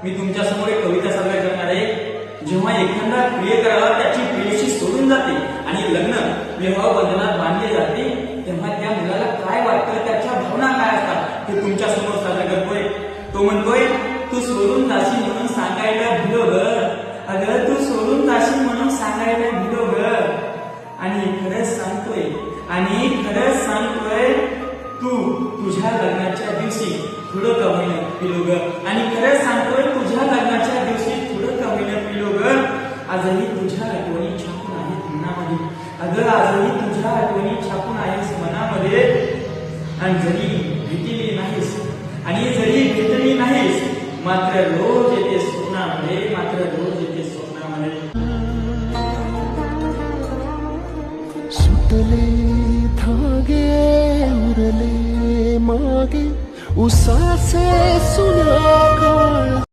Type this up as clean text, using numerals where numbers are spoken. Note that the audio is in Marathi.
मी तुमच्या समोर एक कविता सादर करणार आहे. जेव्हा एखादा प्रियकराला त्याची प्रियशी सोडून जाते आणि लग्न विवाह बंधनात बांधले जाते, तेव्हा त्या मुलाला काय वाटतं, त्याच्या भावना काय असतात हे तुमच्या समोर सादर करतोय. तो म्हणतोय, तू सोडून जाशील म्हणून सांगायला भिलो ग, अगं तू सोडून जाशील म्हणून सांगायला भिलो ग. आणि खरंच सांगतोय तू तुझ्या लग्नाच्या दिवशी थोडं कमीनं पिलो ग. आणि खरंच सांगतोय, तुझ्या लग्नाच्या दिवशी थोडं कमीनं पिलो ग. आजही तुझ्या आठवणी छापून आहेत मनामध्ये, अगं आजही तुझ्या आठवणी छापून आहेस मनामध्ये. आणि जरी भेटली नाहीस मात्र रोज येते स्वप्नामध्ये, सुटले धागे उरले मागे उसाचे सुना काळ.